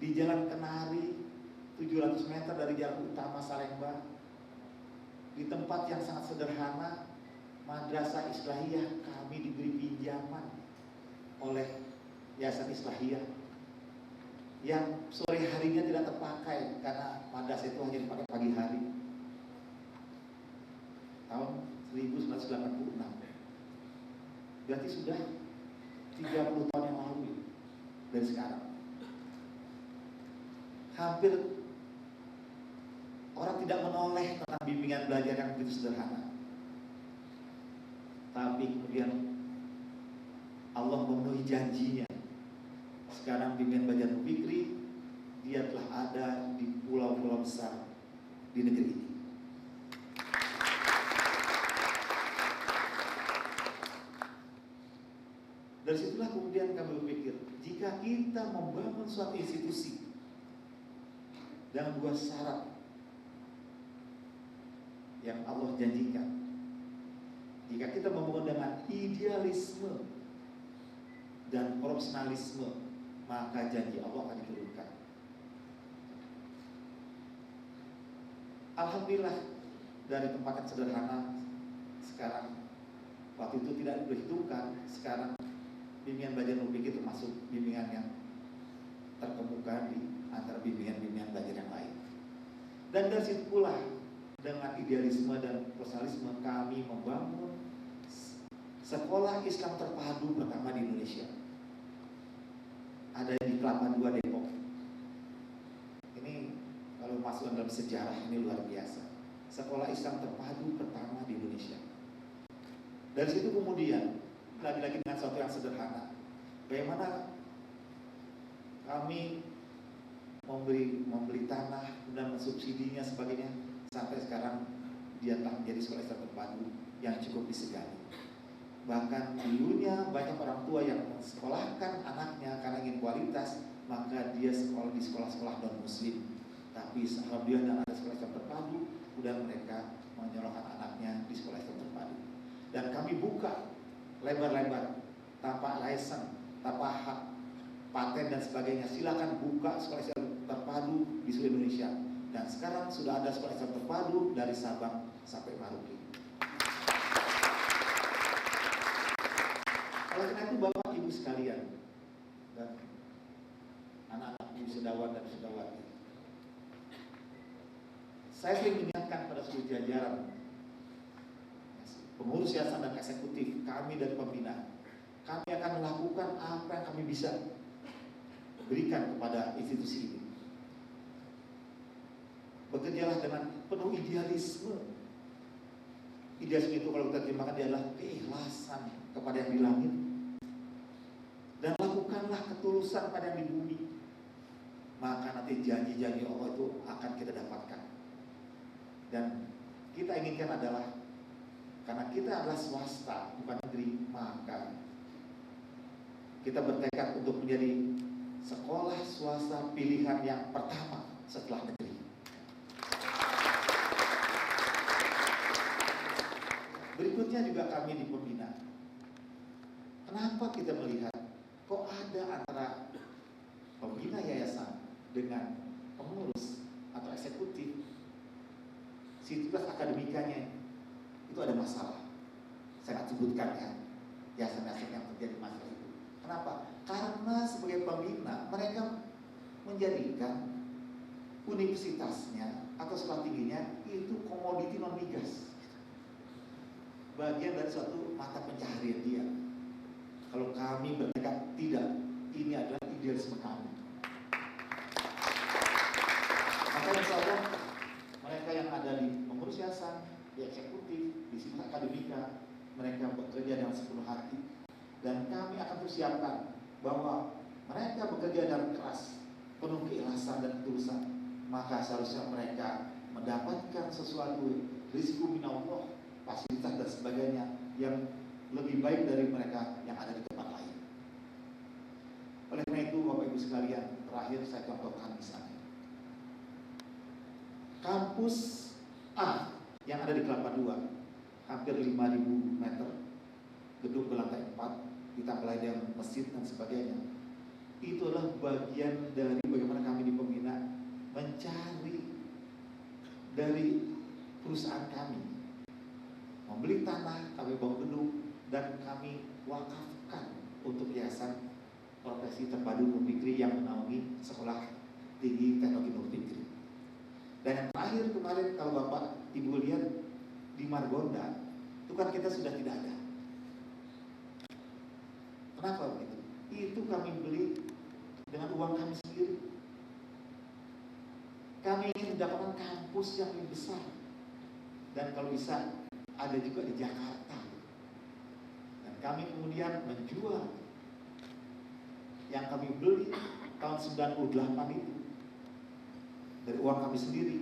di Jalan Kenari 700 meter dari jalan utama Salemba, di tempat yang sangat sederhana, Madrasah Islahiyah, kami diberi pinjaman oleh Yayasan Islahiyah yang sore harinya tidak terpakai karena madrasah itu hanya dipakai pagi hari. Tahun 1986, berarti sudah 30 tahun yang lalu dari sekarang. Hampir orang tidak menoleh tentang bimbingan belajar yang begitu sederhana. Tapi kemudian Allah memenuhi janjinya. Sekarang bimbingan belajar fikri dia telah ada di pulau-pulau besar di negeri ini. Dari situlah kemudian kami berpikir, jika kita membangun suatu institusi dengan dua syarat yang Allah janjikan, jika kita membangun dengan idealisme dan profesionalisme, maka janji Allah akan diturunkan. Alhamdulillah, dari tempat yang sederhana sekarang, waktu itu tidak diperhitungkan, sekarang bimbingan belajar fikih termasuk bimbingan yang terkemuka di antara bimbingan-bimbingan belajar yang lain. Dan dari situ pula dengan idealisme dan profesionalisme kami membangun sekolah Islam terpadu pertama di Indonesia. Ada di Kelapa II Depok. Ini kalau masuk dalam sejarah ini luar biasa. Sekolah Islam terpadu pertama di Indonesia. Dari situ kemudian lagi-lagi dengan sesuatu yang sederhana, bagaimana kami membeli tanah dan mensubsidinya sebagainya, sampai sekarang dia telah menjadi sekolah Islam terpadu yang cukup disegani. Bahkan dulunya banyak orang tua yang mensekolahkan anaknya karena ingin kualitas, maka dia sekolah di sekolah-sekolah non muslim. Tapi alhamdulillah dengan ada sekolah Islam terpadu, kemudian mereka menyekolahkan anaknya di sekolah Islam terpadu. Dan kami buka lebar-lebar, tanpa license, tanpa hak paten dan sebagainya. Silakan buka sekolah Islam terpadu di seluruh Indonesia. Dan sekarang sudah ada sekolah Islam terpadu dari Sabang sampai Merauke. Oleh karena itu Bapak Ibu sekalian dan anak-anak wisudawan dan wisudawati, saya sering mengingatkan pada seluruh jajaran pengurus yayasan dan eksekutif kami dari pembina, kami akan melakukan apa yang kami bisa berikan kepada institusi ini. Bekerjalah dengan penuh idealisme. Idealisme itu kalau kita terjemahkan dia adalah keikhlasan kepada yang di langit, dan lakukanlah ketulusan pada yang di bumi, maka nanti janji-janji Allah itu akan kita dapatkan. Dan kita inginkan adalah, karena kita adalah swasta bukan negeri, maka kita bertekad untuk menjadi sekolah swasta pilihan yang pertama setelah negeri. Berikutnya juga kami di pembina. Kenapa kita melihat kok ada antara pembina yayasan dengan pengurus atau eksekutif, situs akademikanya itu ada masalah. Saya nggak sebutkan ya yayasan-yayasan yang terjadi masalah itu. Kenapa? Karena sebagai pembina mereka menjadikan universitasnya atau sekolah tingginya itu komoditi non migas, bagian dari suatu mata pencaharian dia. Kalau kami bertekad tidak, ini adalah idealisme kami. Maka insya Allah mereka yang ada di pengurus yayasan, di eksekutif, di situs akademika, mereka bekerja dengan sepenuh hati, dan kami akan persiapkan bahwa mereka bekerja dengan keras, penuh keikhlasan dan ketulusan, maka seharusnya mereka mendapatkan sesuatu rizqu minallah, fasilitas dan sebagainya yang lebih baik dari mereka yang ada di tempat lain. Oleh karena itu Bapak Ibu sekalian, terakhir saya contohkan misalnya kampus A yang ada di Kelapa II, hampir 5.000 meter, gedung berlantai 4, ditambah lagi dengan masjid dan sebagainya. Itu adalah bagian dari bagaimana kami dari perusahaan kami membeli tanah, kami bangun gedung, dan kami wakafkan untuk Yayasan Profesi Terpadu Nur Fikri yang menaungi Sekolah Tinggi Teknologi Nur Fikri. Dan yang terakhir kemarin, kalau Bapak Ibu lihat di Margonda, itu kan kita sudah tidak ada. Kenapa begitu? Itu kami beli dengan uang kami sendiri. Kami ingin mendapatkan kampus yang lebih besar, dan kalau bisa ada juga di Jakarta. Dan kami kemudian menjual yang kami beli tahun 98 itu dari uang kami sendiri.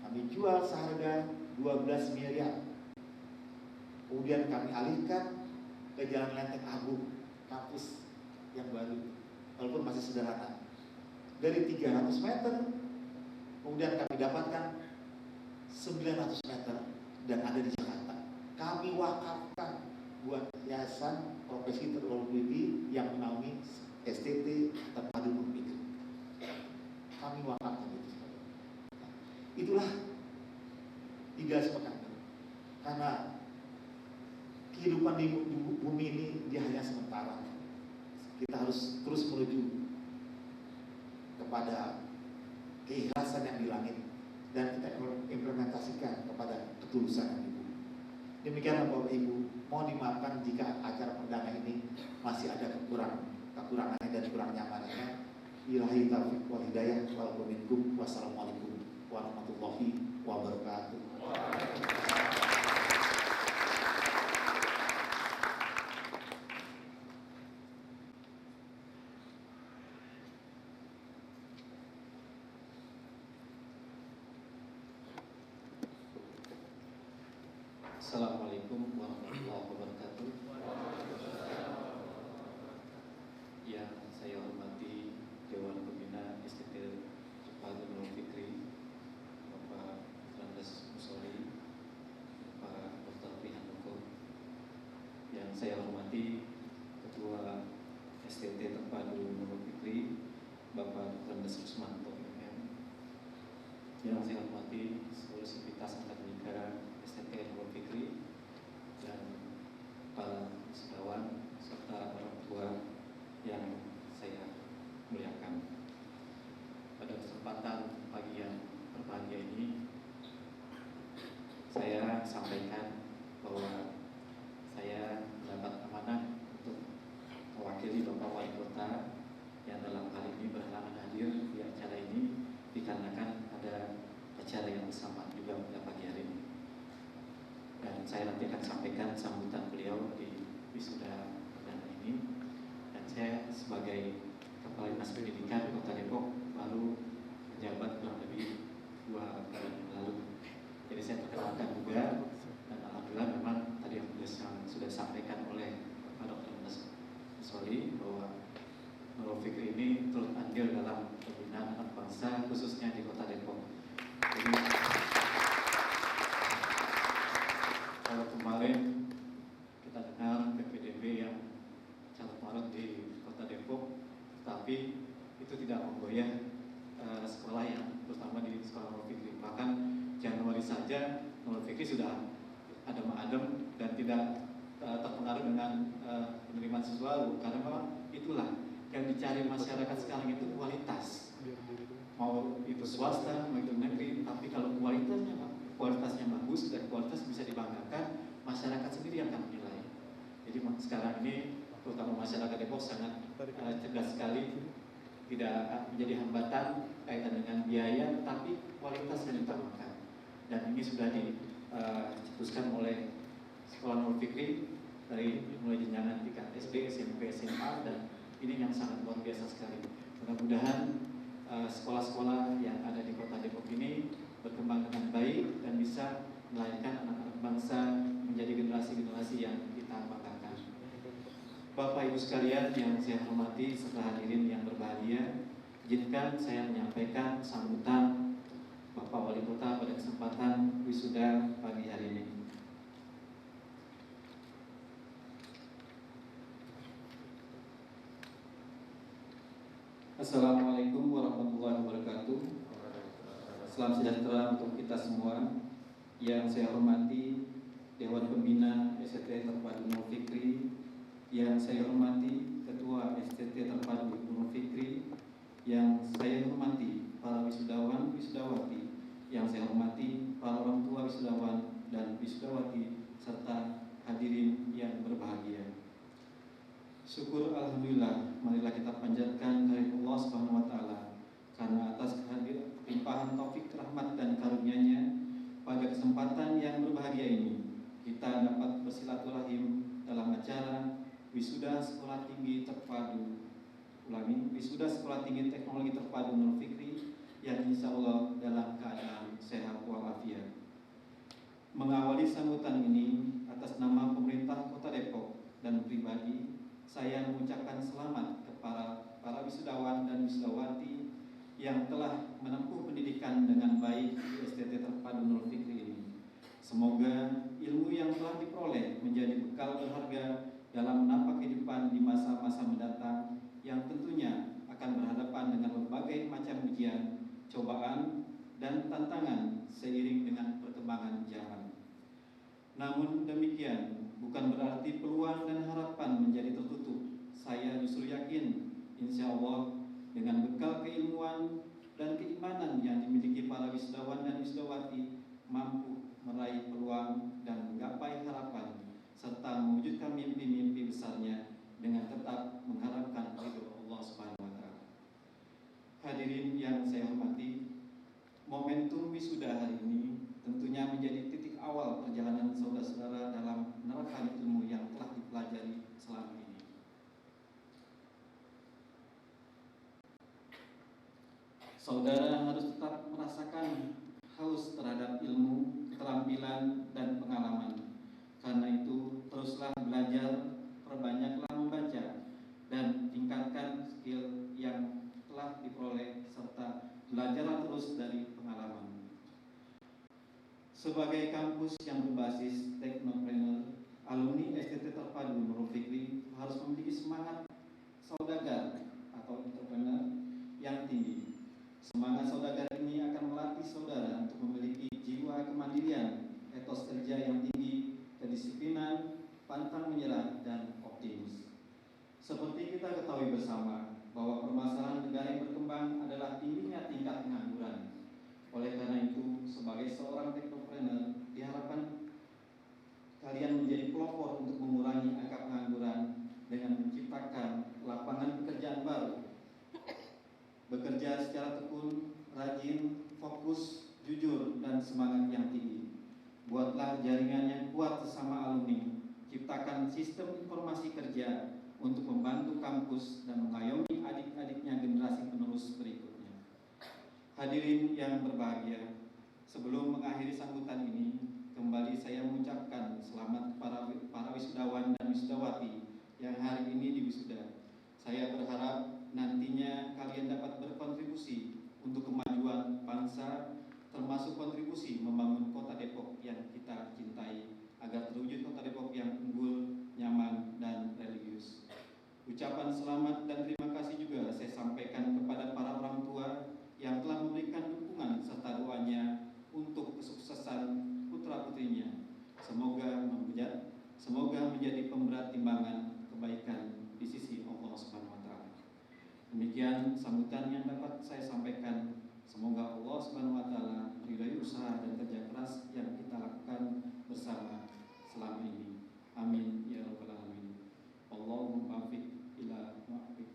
Kami jual seharga 12 miliar. Kemudian kami alihkan ke Jalan Lenteng Agung, kampus yang baru, walaupun masih sederhana. Dari 300 meter, kemudian kami dapatkan 900 meter dan ada di Jakarta. Kami wakafkan buat Yayasan Profesi Terpadu yang menaungi STT Terpadu Nur Fikri. Kami wakafkan itu. Itulah idealisme kami. Karena kehidupan di bumi ini dia hanya sementara. Kita harus terus menuju kepada keikhlasan yang di langit, dan kita implementasikan kepada ketulusan yang di bumi. Demikianlah Bapak Ibu, mohon dimaafkan jika acara perdana ini masih ada kekurangannya dan kurang nyamannya. Ilahi taufiq wal hidayah wal minkum. Wassalamualaikum warahmatullahi wabarakatuh. Assalamualaikum warahmatullahi wabarakatuh. Yang saya hormati Dewan Pembina STT Terpadu Nur Fikri, Bapak Fernandes Musoli, Bapak Dr. Rihan Hukum. Yang saya hormati Ketua STT Terpadu Nur Fikri, Bapak Fernandes Rusmanto. Yang saya hormati seluruh sivitas angkatan negara STT Nur Fikri dan para wisudawan serta orang tua yang saya muliakan. Pada kesempatan pagi yang berbahagia ini, saya sampaikan bahwa saya mendapat amanah untuk mewakili Bapak Wali Kota yang dalam hal ini berhalangan hadir di acara ini dikarenakan ada acara yang bersama juga pada pagi hari ini. Dan saya nanti akan sampaikan sambutan beliau di wisuda perdana ini. Dan saya sebagai Kepala Dinas Pendidikan Kota Depok baru menjabat kurang lebih 2 bulan yang lalu. Jadi saya perkenalkan juga, dan alhamdulillah memang tadi yang sudah disampaikan oleh Bapak Dr. Musoli bahwa Nur Fikri ini turut andil dalam pembinaan anak bangsa khususnya di Kota Depok. Jadi, kalau kemarin kita dengar PPDB yang carut marut di Kota Depok, tapi itu tidak menggoyah sekolah yang terutama di sekolah Nur Fikri. Bahkan Januari saja Nur Fikri sudah adem-adem dan tidak terpengaruh dengan penerimaan siswa, karena memang itulah yang dicari masyarakat sekarang itu kualitas. Mau itu swasta, mau itu negeri, tapi kalau kualitasnya bagus dan kualitas bisa dibanggakan, masyarakat sendiri yang akan menilai. Jadi sekarang ini terutama masyarakat Depok sangat cerdas sekali, tidak menjadi hambatan kaitan dengan biaya, tapi kualitas yang diutamakan. Dan ini sudah dicetuskan oleh Sekolah Nur Fikri dari mulai jenjang tingkat SD, SMP, SMA, dan ini yang sangat luar biasa sekali. Mudah-mudahan sekolah-sekolah yang ada di Kota Depok ini berkembang dengan baik dan bisa melahirkan anak-anak bangsa menjadi generasi-generasi yang kita banggakan. Bapak Ibu sekalian yang saya hormati serta hadirin yang berbahagia, izinkan saya menyampaikan sambutan Bapak Wali Kota pada kesempatan wisuda pagi hari ini. Assalamualaikum warahmatullahi wabarakatuh. Salam sejahtera untuk kita semua. Yang saya hormati Dewan Pembina STT Terpadu Nurul Fikri, yang saya hormati Ketua STT Terpadu Nurul Fikri, yang saya hormati para wisudawan wisudawati, yang saya hormati para orang tua wisudawan dan wisudawati, serta hadirin yang berbahagia. Syukur alhamdulillah, marilah kita panjatkan kehadirat Allah Subhanahu wa taala karena atas limpahan taufik, rahmat dan karunia-Nya pada kesempatan yang berbahagia ini kita dapat bersilaturahim dalam acara Wisuda Sekolah Tinggi Terpadu Wisuda Sekolah Tinggi Teknologi Terpadu Nurul Fikri yang insya Allah dalam keadaan sehat walafiat. Mengawali sambutan ini atas nama pemerintah Kota Depok dan pribadi, saya mengucapkan selamat kepada para wisudawan dan wisudawati yang telah menempuh pendidikan dengan baik di STT Terpadu Nurul Fikri ini. Semoga ilmu yang telah diperoleh menjadi bekal berharga dalam menapaki kehidupan di masa-masa mendatang yang tentunya akan berhadapan dengan berbagai macam ujian, cobaan, dan tantangan seiring dengan perkembangan zaman. Namun demikian, bukan berarti peluang dan harapan menjadi tertutup. Saya justru yakin, insya Allah, dengan bekal keilmuan dan keimanan yang dimiliki para wisudawan dan wisudawati mampu meraih peluang dan menggapai harapan serta mewujudkan mimpi-mimpi besarnya dengan tetap mengharapkan ridho Allah Subhanahu wa taala. Hadirin yang saya hormati, momentum wisuda hari ini tentunya menjadi titik awal perjalanan saudara-saudara dalam menerapkan ilmu yang telah dipelajari selama ini. Saudara harus tetap merasakan haus terhadap ilmu, keterampilan, dan pengalaman. Karena itu, teruslah belajar, perbanyaklah membaca, dan tingkatkan skill yang telah diperoleh, serta belajarlah terus dari pengalaman. Sebagai kampus yang berbasis teknopreneur, alumni STT Terpadu Nurul Fikri harus memiliki semangat saudagar atau entrepreneur yang tinggi. Semangat saudagar ini akan melatih saudara untuk memiliki jiwa kemandirian, etos kerja yang tinggi, kedisiplinan, pantang menyerah, dan optimis. Seperti kita ketahui bersama bahwa permasalahan negara yang berkembang adalah tingginya tingkat pengangguran. Oleh karena itu, sebagai seorang teknopreneur, diharapkan kalian menjadi pelopor untuk mengurangi angka pengangguran dengan menciptakan lapangan pekerjaan baru. Bekerja secara tekun, rajin, fokus, jujur, dan semangat yang tinggi. Buatlah jaringan yang kuat sesama alumni. Ciptakan sistem informasi kerja untuk membantu kampus dan mengayomi adik-adiknya generasi penerus berikutnya. Hadirin yang berbahagia, sebelum mengakhiri sambutan ini, kembali saya mengucapkan selamat para wisudawan dan wisudawati yang hari ini diwisuda. Saya berharap nantinya kalian dapat berkontribusi untuk kemajuan bangsa, termasuk kontribusi membangun Kota Depok yang kita cintai agar terwujud Kota Depok yang unggul, nyaman, dan religius. Ucapan selamat dan terima kasih juga saya sampaikan kepada para orang tua yang telah memberikan dukungan serta doanya untuk kesuksesan putra-putrinya. Semoga menjadi pemberat timbangan kebaikan di sisi Allah Subhanahu wa taala. Demikian sambutan yang dapat saya sampaikan. Semoga Allah Subhanahu wa taala meridai usaha dan kerja keras yang kita lakukan bersama selama ini. Amin ya rabbal alamin. Allahumma muwaffiq ila muwaffiq.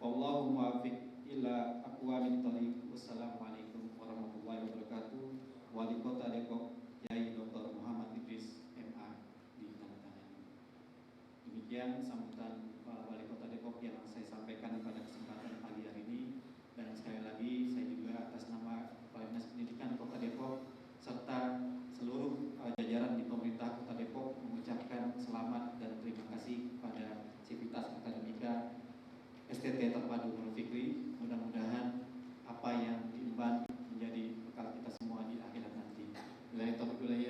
Wallahu muwaffiq ila aqwamit thoriq. Wassalamualaikum warahmatullahi wabarakatuh. Wali Kota Depok Yai Dr. Muhammad Idris MA ditandatangani. Demikian sambutan Pak Wali Kota Depok yang saya sampaikan pada kesempatan pagi hari ini. Dan sekali lagi saya juga atas nama Kepala Dinas Pendidikan Kota Depok serta seluruh jajaran di pemerintah Kota Depok mengucapkan selamat dan terima kasih kepada Sivitas Akademika STT Terpadu Nurul Fikri. Mudah-mudahan apa yang diemban menjadi bekal kita semua di akhirat nanti.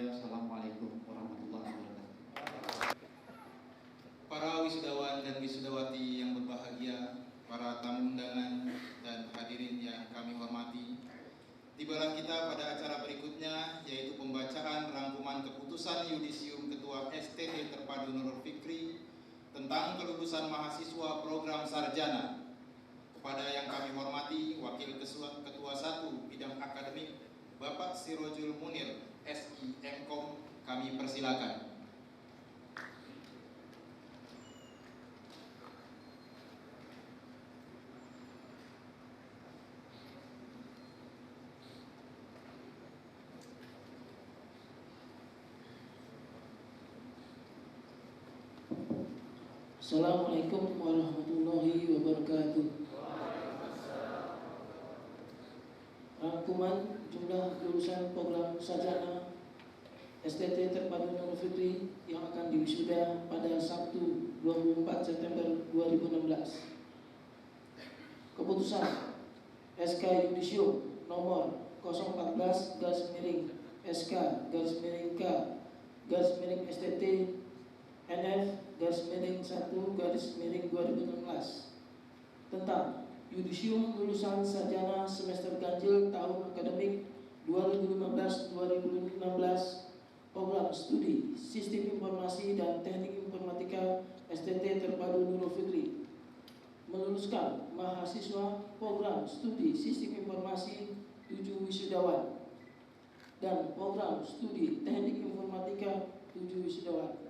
Assalamualaikum warahmatullahi wabarakatuh. Para wisudawan dan wisudawati yang berbahagia, para tamu undangan dan hadirin yang kami hormati. Tibalah kita pada acara berikutnya, yaitu pembacaan rangkuman keputusan yudisium Ketua STT Terpadu Nurul Fikri tentang kelulusan mahasiswa program sarjana. Kepada yang kami hormati, Wakil Ketua 1 Bidang Akademik, Bapak Sirojul Munir, SI Mkom, kami persilakan. Assalamualaikum warahmatullahi wabarakatuh. Rangkuman jumlah lulusan program sarjana STT Terpadu Nurul Fikri yang akan diwisuda pada Sabtu 24 September 2016. Keputusan SK Yudisium nomor 014/SK/K/STT NF-1/2016 tentang yudisium lulusan sarjana semester ganjil tahun akademik 2015-2016 program studi Sistem Informasi dan Teknik Informatika STT Terpadu Nurul Fikri meluluskan mahasiswa program studi Sistem Informasi 7 wisudawan dan program studi Teknik Informatika 7 wisudawan.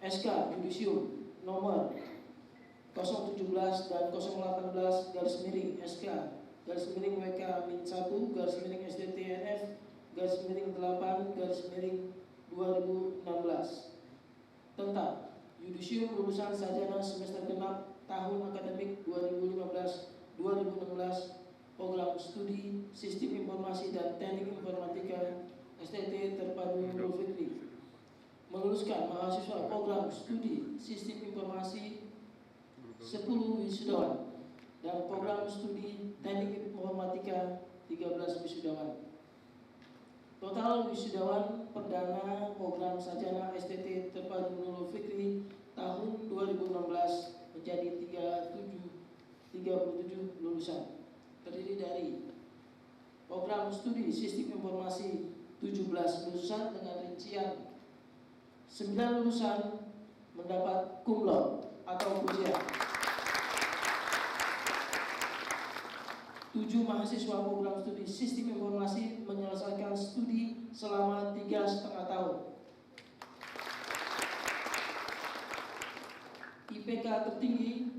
SK Yudisium nomor 017 dan 018/SK/STTNF/8/2016 tentang yudisium lulusan sarjana semester genap tahun akademik 2015-2016 program studi Sistem Informasi dan Teknik Informatika STT Terpadu Nurul Fikri meluluskan mahasiswa program studi Sistem Informasi 10 wisudawan dan program studi Teknik Informatika 13 wisudawan. Total wisudawan perdana program sarjana STT Terpadu Nurul Fikri tahun 2016 menjadi 37 lulusan, terdiri dari program studi Sistem Informasi 17 lulusan dengan rincian 9 lulusan mendapat cum laude atau pujian. 7 mahasiswa program studi Sistem Informasi menyelesaikan studi selama 3,5 tahun. IPK tertinggi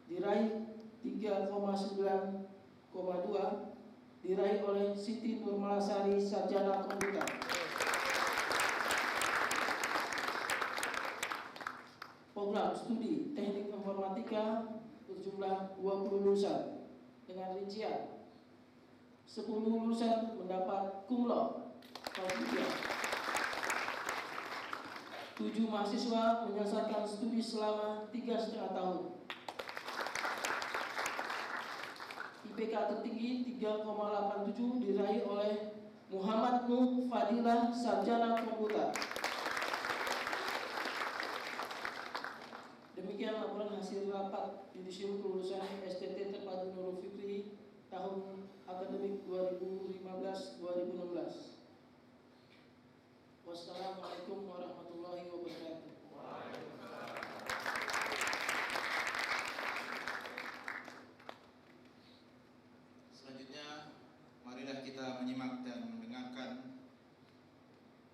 diraih 3,9,2 diraih oleh Siti Nurmalasari, sarjana komputer. Program studi Teknik Informatika berjumlah 20 lulusan dengan rincian 10 lulusan mendapat cum laude atau pujian. 7 mahasiswa menyelesaikan studi selama 3,5 tahun. IPK tertinggi 3,87 diraih oleh Muhammad Nuh Fadilah, sarjana komputer. Demikian laporan hasil rapat yudisium kelulusan STT Terpadu Nurul Fikri tahun akademik 2015-2016. Wassalamualaikum warahmatullahi wabarakatuh. Selanjutnya, marilah kita menyimak dan mendengarkan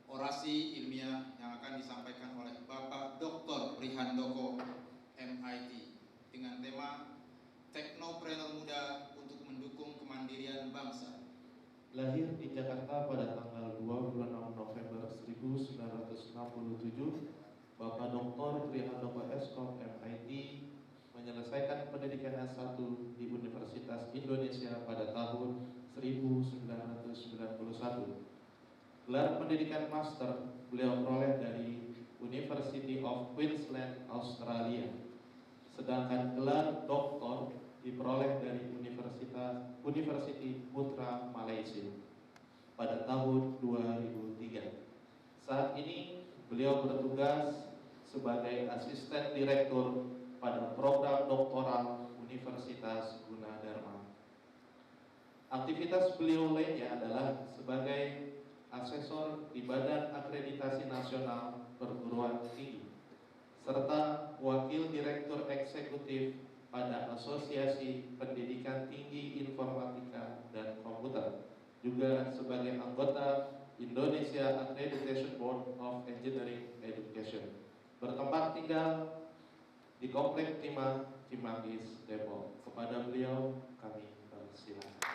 orasi ilmiah yang akan disampaikan oleh Bapak Dr. Prihandoko, MIT, dengan tema Teknopreneur Muda untuk Mendukung Kemandirian Bangsa. Lahir di Jakarta pada tanggal 26 November 1967, Bapak Dr. Prihandoko SCOM MIT menyelesaikan pendidikan S1 di Universitas Indonesia pada tahun 1991. Gelar pendidikan master beliau peroleh dari University of Queensland, Australia. Sedangkan gelar doktor diperoleh dari University Putra, Malaysia pada tahun 2003. Saat ini beliau bertugas sebagai asisten direktur pada program doktoral Universitas Gunadarma. Aktivitas beliau lainnya adalah sebagai asesor di Badan Akreditasi Nasional Perguruan Tinggi, serta Wakil Direktur Eksekutif pada Asosiasi Pendidikan Tinggi Informatika dan Komputer, juga sebagai anggota Indonesia Accreditation Board of Engineering Education. Bertempat tinggal di Komplek 5 Cimanggis, Depok. Kepada beliau kami persilakan.